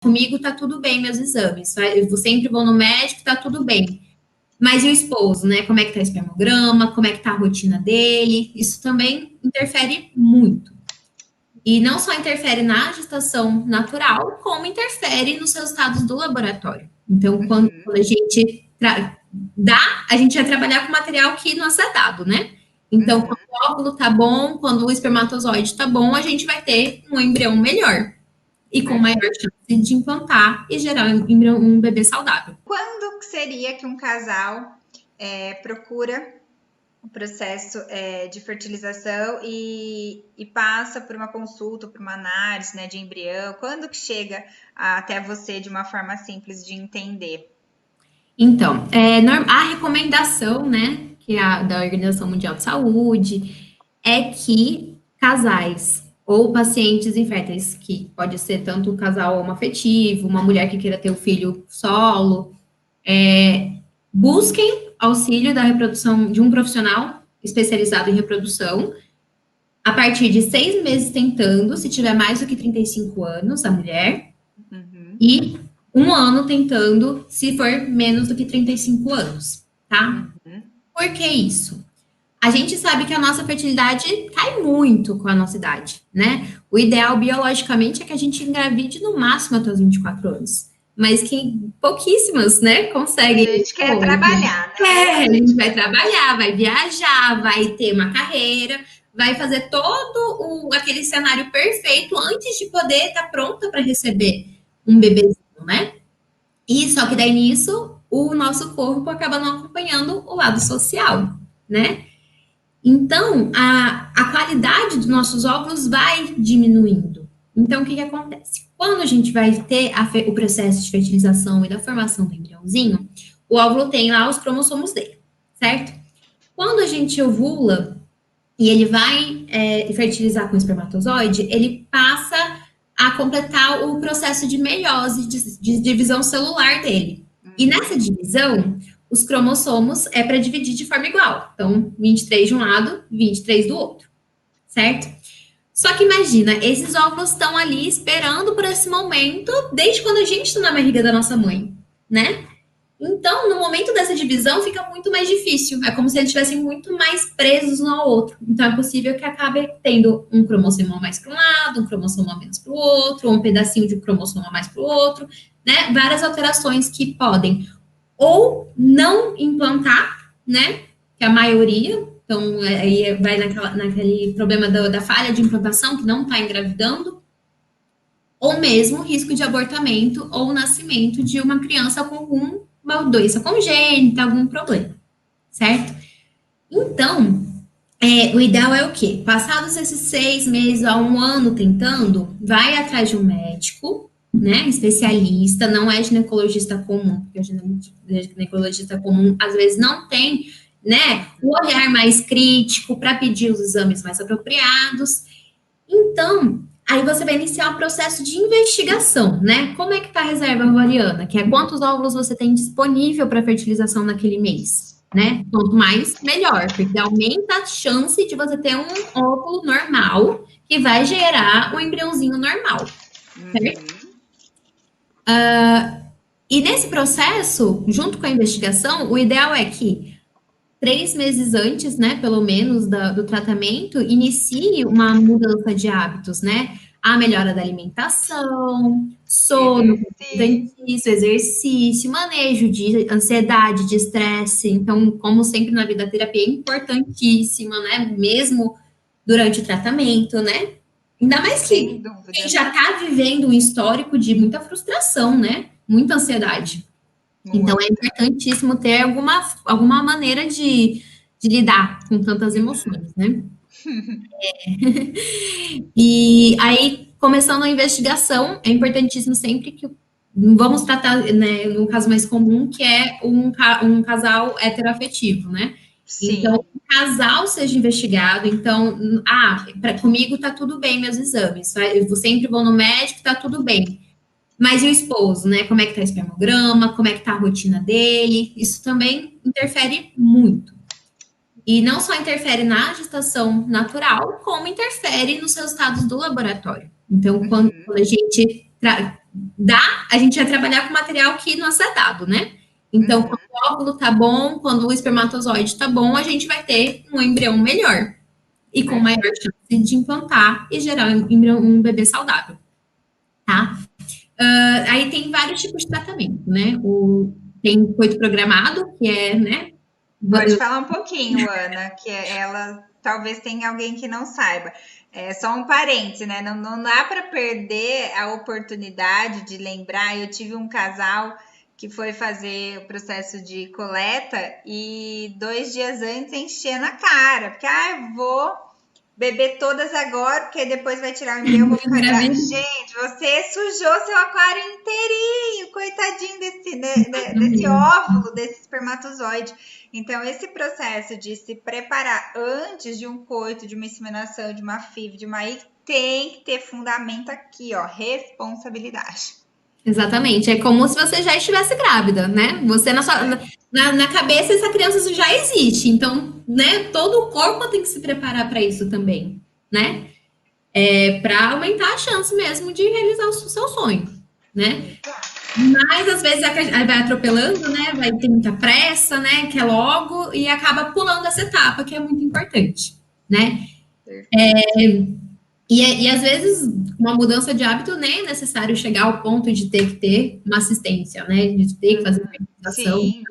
Comigo tá tudo bem meus exames, eu sempre vou no médico, tá tudo bem. Mas e o esposo, né? Como é que tá o espermograma, como é que tá a rotina dele? Isso também interfere muito. E não só interfere na gestação natural, como interfere nos resultados do laboratório. Então, quando a gente dá, a gente vai trabalhar com material que nos é dado, né? Então, quando o óvulo tá bom, quando o espermatozoide tá bom, a gente vai ter um embrião melhor e com maior chance de implantar e gerar um bebê saudável. Quando seria que um casal procura o processo de fertilização e passa por uma consulta, por uma análise, né, de embrião? Quando que chega até você de uma forma simples de entender? Então, a recomendação, né, que é da Organização Mundial de Saúde, é que casais ou pacientes inférteis, que pode ser tanto um casal homoafetivo, uma mulher que queira ter o filho solo, busquem auxílio da reprodução de um profissional especializado em reprodução, a partir de 6 meses tentando, se tiver mais do que 35 anos, a mulher, e 1 ano tentando, se for menos do que 35 anos, tá? Por que isso? A gente sabe que a nossa fertilidade cai muito com a nossa idade, né? O ideal biologicamente é que a gente engravide no máximo até os 24 anos. Mas que pouquíssimas, né, conseguem. A gente quer trabalhar, né? A gente vai trabalhar, vai viajar, vai ter uma carreira, vai fazer todo aquele cenário perfeito antes de poder estar pronta para receber um bebezinho, né? E só que daí nisso, o nosso corpo acaba não acompanhando o lado social, né? Então, a qualidade dos nossos óvulos vai diminuindo. Então, o que acontece? Quando a gente vai ter o processo de fertilização e da formação do embriãozinho, o óvulo tem lá os cromossomos dele, certo? Quando a gente ovula e ele vai fertilizar com o espermatozoide, ele passa a completar o processo de meiose, de divisão celular dele. E nessa divisão, os cromossomos é para dividir de forma igual. Então, 23 de um lado, 23 do outro, certo? Só que imagina, esses óvulos estão ali esperando por esse momento desde quando a gente está na barriga da nossa mãe, né? Então, no momento dessa divisão, fica muito mais difícil. É como se eles estivessem muito mais presos um ao outro. Então, é possível que acabe tendo um cromossomo a mais para um lado, um cromossomo a menos para o outro, ou um pedacinho de um cromossomo a mais para o outro, né? Várias alterações que podem ou não implantar, né? Que é a maioria. Então, aí vai naquele problema da falha de implantação, que não está engravidando, ou mesmo risco de abortamento ou nascimento de uma criança com uma doença congênita, algum problema, certo? Então, o ideal é o quê? Passados esses 6 meses a 1 ano tentando, vai atrás de um médico, né, especialista, não é ginecologista comum, porque o ginecologista comum às vezes não tem, né, o olhar mais crítico para pedir os exames mais apropriados. Então, aí você vai iniciar um processo de investigação, né? Como é que tá a reserva ovariana? Que é quantos óvulos você tem disponível para fertilização naquele mês, né? Quanto mais, melhor, porque aumenta a chance de você ter um óvulo normal que vai gerar um embriãozinho normal, certo? E nesse processo, junto com a investigação, o ideal é que 3 meses antes, né, pelo menos, do tratamento, inicie uma mudança de hábitos, né? A melhora da alimentação, sono, exercício, manejo de ansiedade, de estresse. Então, como sempre na vida, a terapia é importantíssima, né? Mesmo durante o tratamento, né? Ainda mais que quem já está vivendo um histórico de muita frustração, né? Muita ansiedade. Então, é importantíssimo ter alguma maneira de lidar com tantas emoções, né? E aí, começando a investigação, é importantíssimo sempre que vamos tratar, né, no caso mais comum, que é um casal heteroafetivo, né? Sim. Então, o casal seja investigado. Então, comigo tá tudo bem meus exames. Eu sempre vou no médico, tá tudo bem. Mas e o esposo, né? Como é que tá o espermograma, como é que tá a rotina dele? Isso também interfere muito. E não só interfere na gestação natural, como interfere nos resultados do laboratório. Então, quando a gente a gente vai trabalhar com material que não é sedado, né? Então, quando o óvulo tá bom, quando o espermatozoide tá bom, a gente vai ter um embrião melhor e com maior chance de implantar e gerar um bebê saudável, tá? Aí tem vários tipos de tratamento, né? Tem coito programado, que é, né? Pode falar um pouquinho, Ana, que ela talvez tenha alguém que não saiba. É só um parêntese, né? Não dá para perder a oportunidade de lembrar. Eu tive um casal que foi fazer o processo de coleta e 2 dias antes enchendo a cara, porque vou beber todas agora, porque depois vai tirar o embrião, vou ficar grávida. Gente, você sujou seu aquário inteirinho, coitadinho desse óvulo, desse espermatozoide. Então, esse processo de se preparar antes de um coito, de uma inseminação, de uma FIV, de uma IC, tem que ter fundamento aqui, ó, responsabilidade. Exatamente, é como se você já estivesse grávida, né? Você na cabeça essa criança já existe, então, né? Todo o corpo tem que se preparar para isso também, né? Para aumentar a chance mesmo de realizar o seu sonho, né? Mas às vezes vai atropelando, né? Vai ter muita pressa, né? Que é logo e acaba pulando essa etapa que é muito importante, né? E às vezes, uma mudança de hábito nem é necessário chegar ao ponto de ter que ter uma assistência, né? De ter que fazer uma fertilização,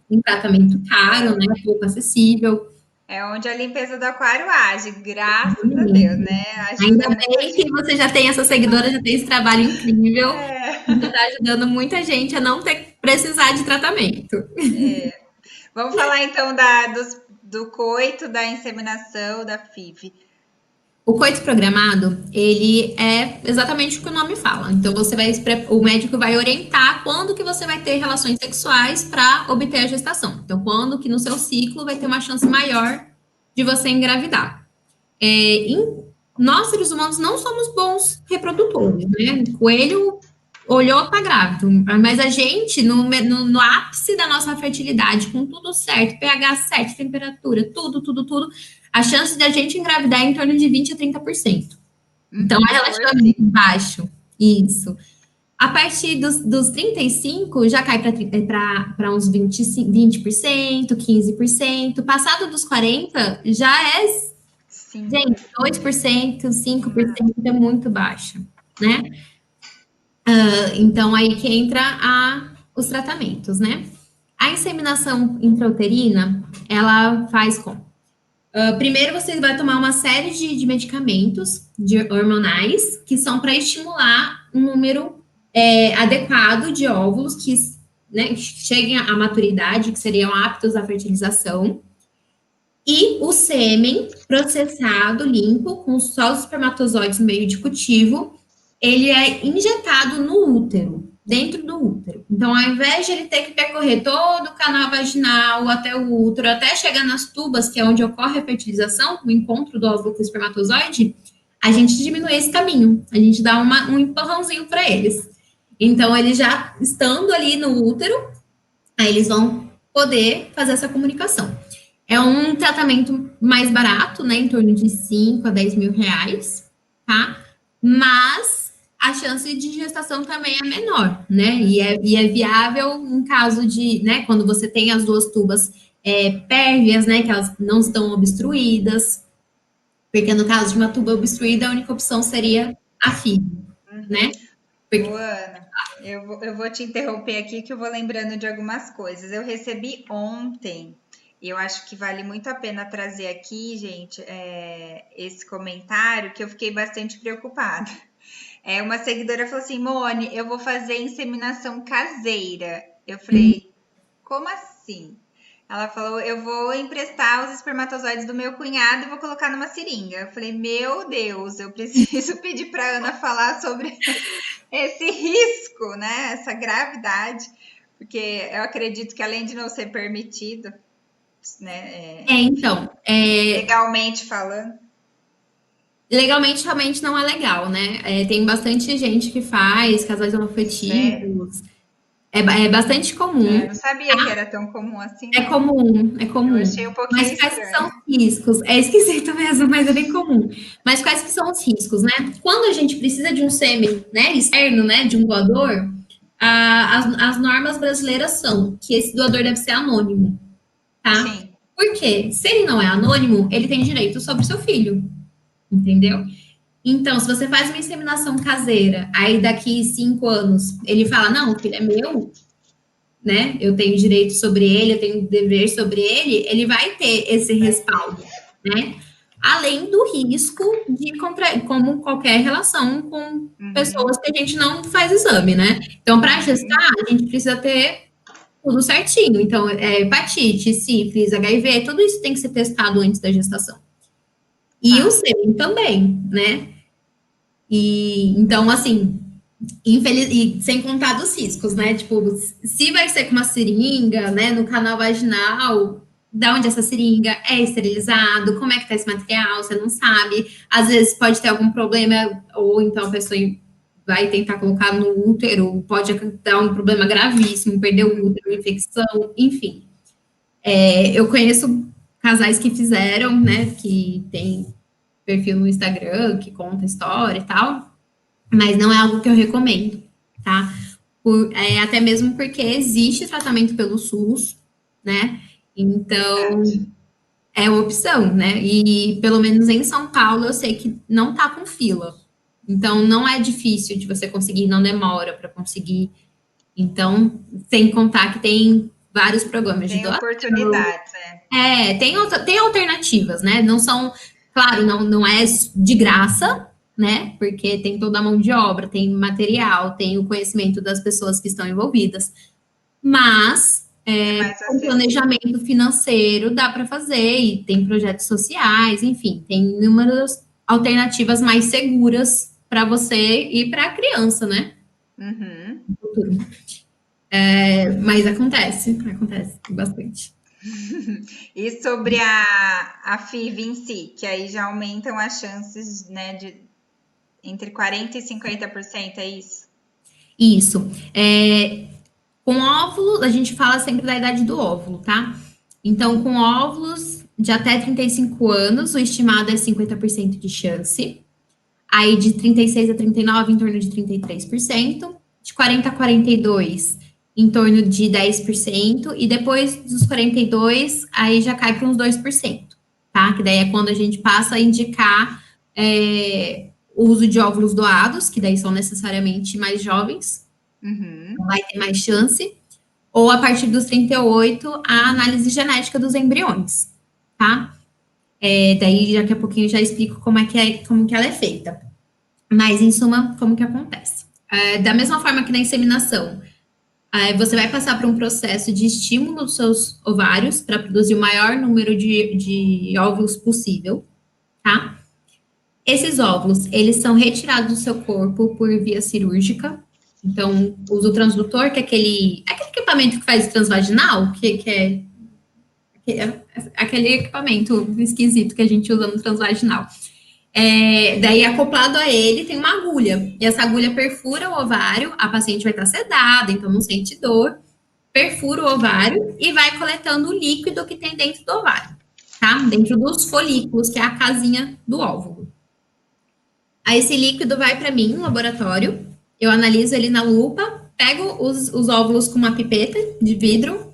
um tratamento caro, né? Pouco acessível. É onde a limpeza do aquário age, graças a Deus, né? Ainda bem que você já tem essa seguidora, já tem esse trabalho incrível, que está ajudando muita gente a não ter que precisar de tratamento. Vamos falar então do coito, da inseminação, da FIV. O coito programado, ele é exatamente o que o nome fala. Então, o médico vai orientar quando que você vai ter relações sexuais para obter a gestação. Então, quando que no seu ciclo vai ter uma chance maior de você engravidar. Nós, seres humanos, não somos bons reprodutores, né? O coelho olhou, tá grávido. Mas a gente, no ápice da nossa fertilidade, com tudo certo, pH certo, temperatura, tudo, a chance de a gente engravidar é em torno de 20% a 30%. Então, é relativamente baixo. Isso. A partir dos 35, já cai para uns 20%, 15%. Passado dos 40, já é, sim, gente, 2%, 5% é muito baixo, né? Então, aí que entra os tratamentos, né? A inseminação intrauterina, ela faz como? Primeiro, você vai tomar uma série de medicamentos hormonais que são para estimular um número adequado de óvulos que, né, cheguem à maturidade, que seriam aptos à fertilização. E o sêmen processado, limpo, com só os espermatozoides no meio de cultivo, ele é injetado no útero, dentro do útero. Então, ao invés de ele ter que percorrer todo o canal vaginal até o útero, até chegar nas tubas, que é onde ocorre a fertilização, o encontro do óvulo com o espermatozoide, a gente diminui esse caminho, a gente dá um empurrãozinho para eles. Então, eles já estando ali no útero, aí eles vão poder fazer essa comunicação. É um tratamento mais barato, né, em torno de 5 a 10 mil reais, tá? Mas a chance de gestação também é menor, né? E é viável em caso de, né, quando você tem as duas tubas pérvias, né, que elas não estão obstruídas, porque no caso de uma tuba obstruída, a única opção seria a FIV, né? Porque... Ana, eu vou te interromper aqui que eu vou lembrando de algumas coisas. Eu recebi ontem, e eu acho que vale muito a pena trazer aqui, gente, esse comentário, que eu fiquei bastante preocupada. Uma seguidora falou assim, Mone, eu vou fazer inseminação caseira. Eu falei, como assim? Ela falou, eu vou emprestar os espermatozoides do meu cunhado e vou colocar numa seringa. Eu falei, meu Deus, eu preciso pedir para Ana falar sobre esse risco, né? Essa gravidade, porque eu acredito que além de não ser permitido, né? Então, legalmente falando. Legalmente, realmente não é legal, né? Tem bastante gente que faz, casais homoafetivos. É bastante comum. Não sabia que era tão comum assim, É não. comum, é Eu comum. achei um pouquinho Mas quais que são estranho. os riscos? É esquisito mesmo, mas é bem comum. Mas quais que são os riscos, né? Quando a gente precisa de um sêmen, né, externo, né, de um doador, as normas brasileiras são que esse doador deve ser anônimo, tá? Sim. Por quê? Se ele não é anônimo, ele tem direito sobre o seu filho, entendeu? Então, se você faz uma inseminação caseira, aí daqui 5 anos ele fala, não, o filho é meu, né? Eu tenho direito sobre ele, eu tenho dever sobre ele, ele vai ter esse Vai ter. respaldo, né? Além do risco de como qualquer relação com Uhum, pessoas que a gente não faz exame, né? Então, para uhum. gestar, a gente precisa ter tudo certinho. Então, hepatite, sífilis, HIV, tudo isso tem que ser testado antes da gestação. E o Tá. sêmen também, né? E então, assim, e sem contar dos riscos, né? Tipo, se vai ser com uma seringa, né, no canal vaginal, da onde essa seringa é esterilizado, como é que tá esse material, você não sabe. Às vezes pode ter algum problema, ou então a pessoa vai tentar colocar no útero, pode dar um problema gravíssimo, perder o útero, Uhum. infecção, enfim. Eu conheço casais que fizeram, né, que tem perfil no Instagram, que conta história e tal, mas não é algo que eu recomendo, tá? Até mesmo porque existe tratamento pelo SUS, né? Verdade. Então, é uma opção, né? E pelo menos em São Paulo eu sei que não tá com fila. Então, não é difícil de você conseguir, não demora para conseguir. Então, sem contar que tem vários programas de Tem doação. oportunidades, né? Tem alternativas, né? Não são, claro, não é de graça, né? Porque tem toda a mão de obra, tem material, tem o conhecimento das pessoas que estão envolvidas. Mas É mais com acessível. planejamento financeiro dá para fazer, e tem projetos sociais, enfim, tem inúmeras alternativas mais seguras para você e para a criança, né? Uhum. Mas acontece bastante. E sobre a FIV em si, que aí já aumentam as chances, né, de entre 40% e 50%, é isso? Isso. Com óvulo, a gente fala sempre da idade do óvulo, tá? Então, com óvulos de até 35 anos, o estimado é 50% de chance. Aí, de 36 a 39, em torno de 33%. De 40 a 42, em torno de 10%. E depois dos 42, aí já cai para uns 2%, tá? Que daí é quando a gente passa a indicar o uso de óvulos doados, que daí são necessariamente mais jovens, Uhum. vai ter mais chance, ou a partir dos 38, a análise genética dos embriões, tá? Daí daqui a pouquinho eu já explico como que ela é feita. Mas, em suma, como que acontece? Da mesma forma que na inseminação, você vai passar por um processo de estímulo dos seus ovários para produzir o maior número de óvulos possível, tá? Esses óvulos, eles são retirados do seu corpo por via cirúrgica. Então, usa o transdutor, que é aquele equipamento que faz transvaginal, que é aquele equipamento esquisito que a gente usa no transvaginal. Daí, acoplado a ele, tem uma agulha. E essa agulha perfura o ovário, a paciente vai estar sedada, então não sente dor. Perfura o ovário e vai coletando o líquido que tem dentro do ovário, tá? Dentro dos folículos, que é a casinha do óvulo. Aí esse líquido vai para mim no laboratório, eu analiso ele na lupa, pego os óvulos com uma pipeta de vidro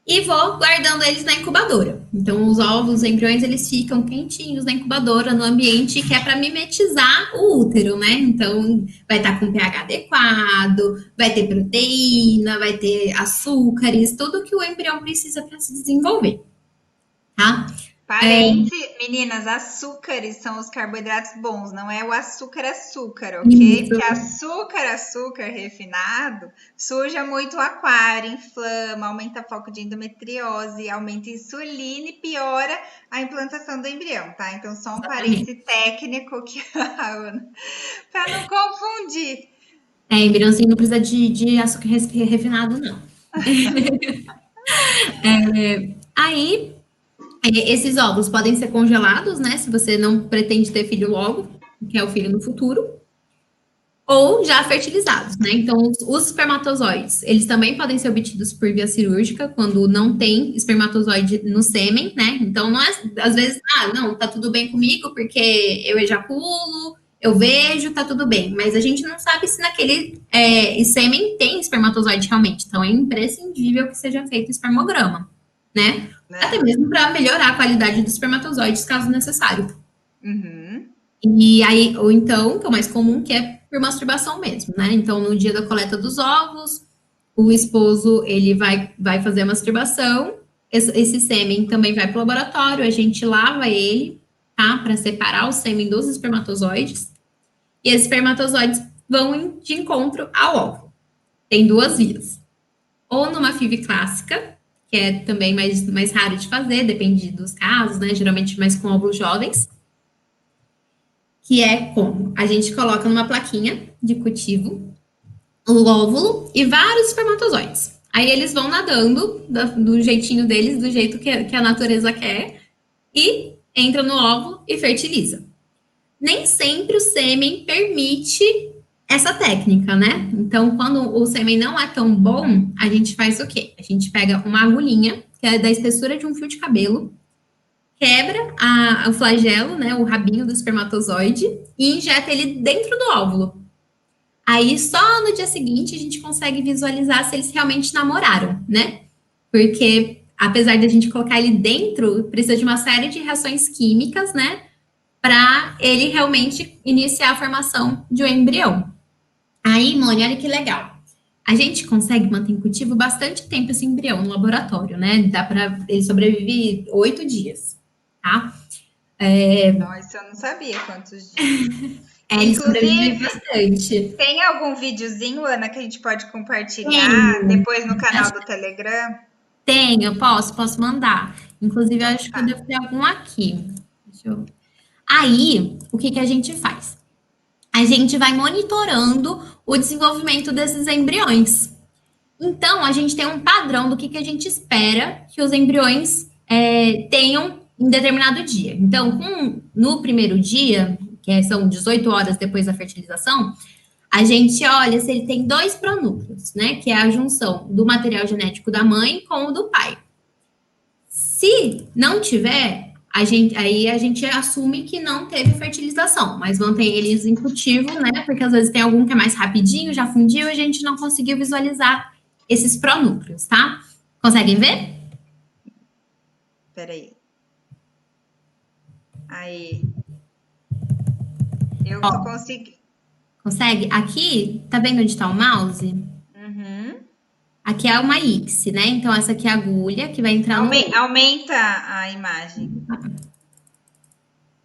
e vou guardando eles na incubadora. Então, os ovos, os embriões, eles ficam quentinhos na incubadora, no ambiente que é para mimetizar o útero, né? Então, vai estar com pH adequado, vai ter proteína, vai ter açúcares, tudo que o embrião precisa para se desenvolver, tá? Parente, meninas, açúcares são os carboidratos bons, não é o açúcar, ok? Isso, Porque açúcar refinado suja muito o aquário, inflama, aumenta foco de endometriose, aumenta a insulina e piora a implantação do embrião, tá? Então, só um exatamente. parêntese técnico que para não confundir. Embriãozinho não precisa de açúcar refinado, não. Aí, esses ovos podem ser congelados, né? Se você não pretende ter filho logo, que é o filho no futuro. ou já fertilizados, né? Então, os espermatozoides, eles também podem ser obtidos por via cirúrgica, quando não tem espermatozoide no sêmen, né? Então, não é, às vezes, não, tá tudo bem comigo, porque eu ejaculo, eu vejo, tá tudo bem. Mas a gente não sabe se naquele sêmen tem espermatozoide realmente. Então, é imprescindível que seja feito espermograma, né? Até mesmo para melhorar a qualidade dos espermatozoides, caso necessário. Uhum. E aí, ou então, que é o mais comum, que é por masturbação mesmo, né? Então, no dia da coleta dos ovos, o esposo, ele vai fazer a masturbação, esse sêmen também vai para o laboratório, a gente lava ele, tá? Para separar o sêmen dos espermatozoides, e esses espermatozoides vão de encontro ao óvulo. Tem duas vias. Ou numa FIV clássica, que é também mais raro de fazer, depende dos casos, né? Geralmente mais com óvulos jovens, que é como a gente coloca numa plaquinha de cultivo o óvulo e vários espermatozoides. Aí eles vão nadando do jeitinho deles, do jeito que a natureza quer, e entra no óvulo e fertiliza. Nem sempre o sêmen permite essa técnica, né? Então, quando o sêmen não é tão bom, a gente faz o quê? A gente pega uma agulhinha, que é da espessura de um fio de cabelo, quebra o flagelo, né, o rabinho do espermatozoide, e injeta ele dentro do óvulo. Aí, só no dia seguinte, a gente consegue visualizar se eles realmente namoraram, né? Porque, apesar de a gente colocar ele dentro, precisa de uma série de reações químicas, né? Para ele realmente iniciar a formação de um embrião. Aí, Mônica, olha que legal. A gente consegue manter em cultivo bastante tempo esse embrião no laboratório, né? Dá para ele sobreviver 8 dias, tá? Nossa, eu não sabia quantos dias. Ele sobrevive bastante. Tem algum videozinho, Ana, que a gente pode compartilhar depois no canal do Telegram? Tem, eu posso mandar. Inclusive, eu acho que eu devo ter algum aqui. Deixa eu... Aí, o que a gente faz? A gente vai monitorando o desenvolvimento desses embriões. Então, a gente tem um padrão do que a gente espera que os embriões tenham em determinado dia. Então, no primeiro dia, que são 18 horas depois da fertilização, a gente olha se ele tem 2 pronúcleos, né? Que é a junção do material genético da mãe com o do pai. Se não tiver, aí a gente assume que não teve fertilização, mas mantém eles em cultivo, né? Porque às vezes tem algum que é mais rapidinho, já fundiu, e a gente não conseguiu visualizar esses pronúcleos, tá? Conseguem ver? Peraí. Aí. Eu tô conseguindo. Consegue? Aqui, tá vendo onde tá o mouse? Uhum. Aqui é uma X, né? Então, essa aqui é a agulha que vai entrar no... Aumenta a imagem.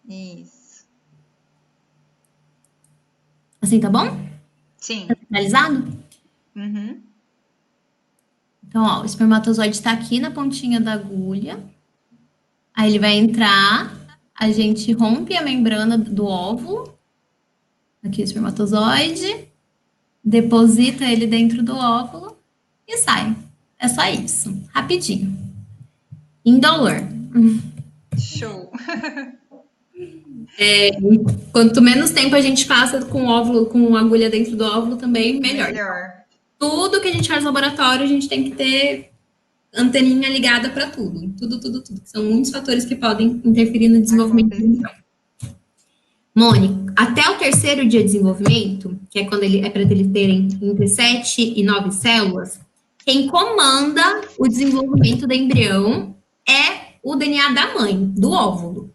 Isso. Assim, tá bom? Sim. Tá centralizado? Uhum. Então, ó, o espermatozoide tá aqui na pontinha da agulha. Aí ele vai entrar, a gente rompe a membrana do óvulo. Aqui o espermatozoide. Deposita ele dentro do óvulo e sai. É só isso. Rapidinho. Indolor. Show. Quanto menos tempo a gente passa com o óvulo, com a agulha dentro do óvulo, também melhor. Tudo que a gente faz no laboratório, a gente tem que ter anteninha ligada para tudo. Tudo. São muitos fatores que podem interferir no desenvolvimento do embrião. Mônica, até o terceiro dia de desenvolvimento, que é quando é para eles terem entre 7 e 9 células, quem comanda o desenvolvimento do embrião é o DNA da mãe, do óvulo.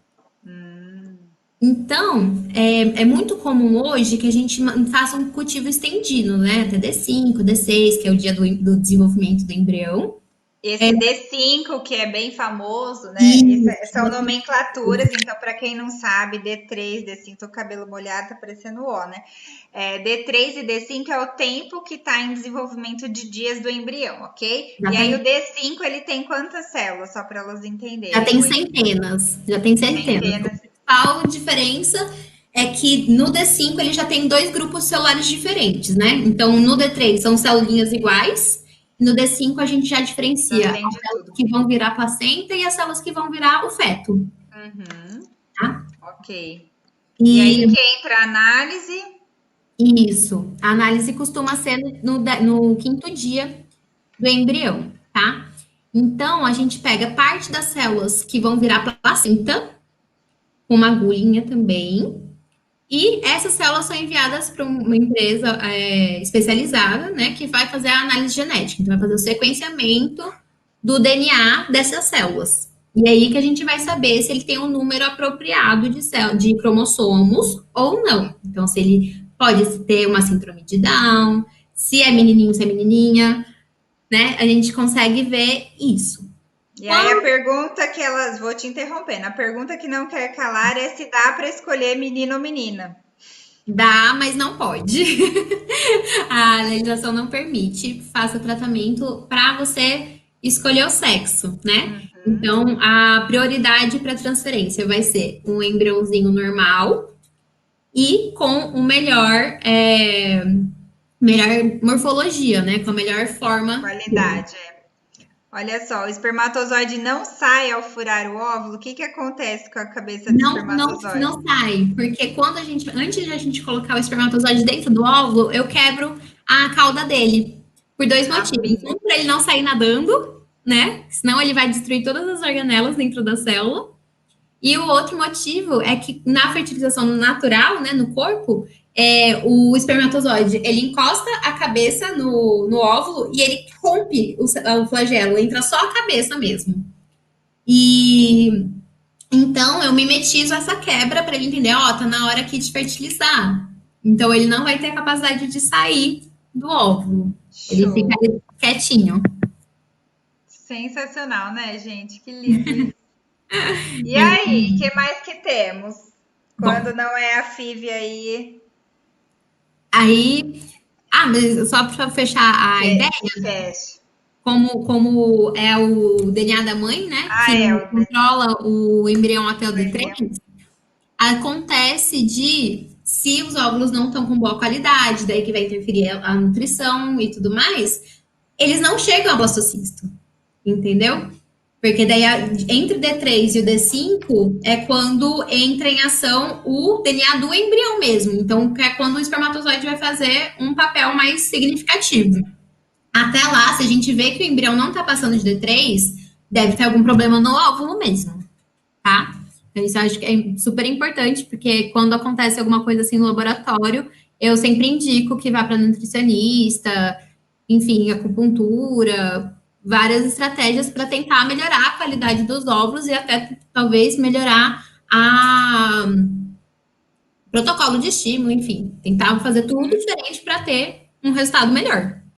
Então, é muito comum hoje que a gente faça um cultivo estendido, né? Até D5, D6, que é o dia do desenvolvimento do embrião. Esse D5, que é bem famoso, né? São nomenclaturas, então, para quem não sabe, D3, D5, tô com o cabelo molhado, tá parecendo O, né? D3 e D5 é o tempo que está em desenvolvimento de dias do embrião, ok? E aí o D5, ele tem quantas células, só para elas entenderem? Já tem centenas. A principal diferença é que no D5 ele já tem 2 grupos celulares diferentes, né? Então, no D3 são celulinhas iguais, no D5 a gente já diferencia as células que vão virar placenta e as células que vão virar o feto. Uhum. Tá? Ok. E aí que entra a análise? Isso. A análise costuma ser no quinto dia do embrião, tá? Então, a gente pega parte das células que vão virar placenta, com uma agulhinha também, e essas células são enviadas para uma empresa especializada, né, que vai fazer a análise genética. Então, vai fazer o sequenciamento do DNA dessas células. E aí que a gente vai saber se ele tem um número apropriado de cromossomos ou não. Então, se ele pode ter uma síndrome de Down, se é menininho, se é menininha, né? A gente consegue ver isso. E aí a pergunta que elas, vou te interrompendo, a pergunta que não quer calar é se dá para escolher menino ou menina. Dá, mas não pode. A legislação não permite. Faça tratamento para você escolher o sexo, né? Então, a prioridade para transferência vai ser um embriãozinho normal e com o melhor morfologia, né? Com a melhor forma. Qualidade, é. Olha só, o espermatozoide não sai ao furar o óvulo. O que que acontece com a cabeça do espermatozoide? Não sai, porque antes de a gente colocar o espermatozoide dentro do óvulo, eu quebro a cauda dele. Por dois motivos. Um, para ele não sair nadando, né? Senão ele vai destruir todas as organelas dentro da célula. E o outro motivo é que na fertilização natural, né, no corpo, o espermatozoide, ele encosta a cabeça no óvulo e ele rompe o flagelo, entra só a cabeça mesmo. E então eu mimetizo essa quebra para ele entender, ó, tá na hora aqui de fertilizar. Então ele não vai ter a capacidade de sair do óvulo. Ele fica quietinho. Sensacional, né, gente? Que lindo. E aí, o que mais que temos? Quando não é a FIV aí? Mas só para fechar a ideia, como é o DNA da mãe, né? Que controla o embrião até o D3, acontece se os óvulos não estão com boa qualidade, daí que vai interferir a nutrição e tudo mais, eles não chegam ao blastocisto, entendeu? Porque daí entre o D3 e o D5 é quando entra em ação o DNA do embrião mesmo. Então, é quando o espermatozoide vai fazer um papel mais significativo. Até lá, se a gente vê que o embrião não está passando de D3, deve ter algum problema no óvulo mesmo, tá? Então, isso eu acho que é super importante, porque quando acontece alguma coisa assim no laboratório, eu sempre indico que vá para nutricionista, enfim, acupuntura, várias estratégias para tentar melhorar a qualidade dos óvulos e até talvez melhorar protocolo de estímulo, enfim, tentar fazer tudo diferente para ter um resultado melhor.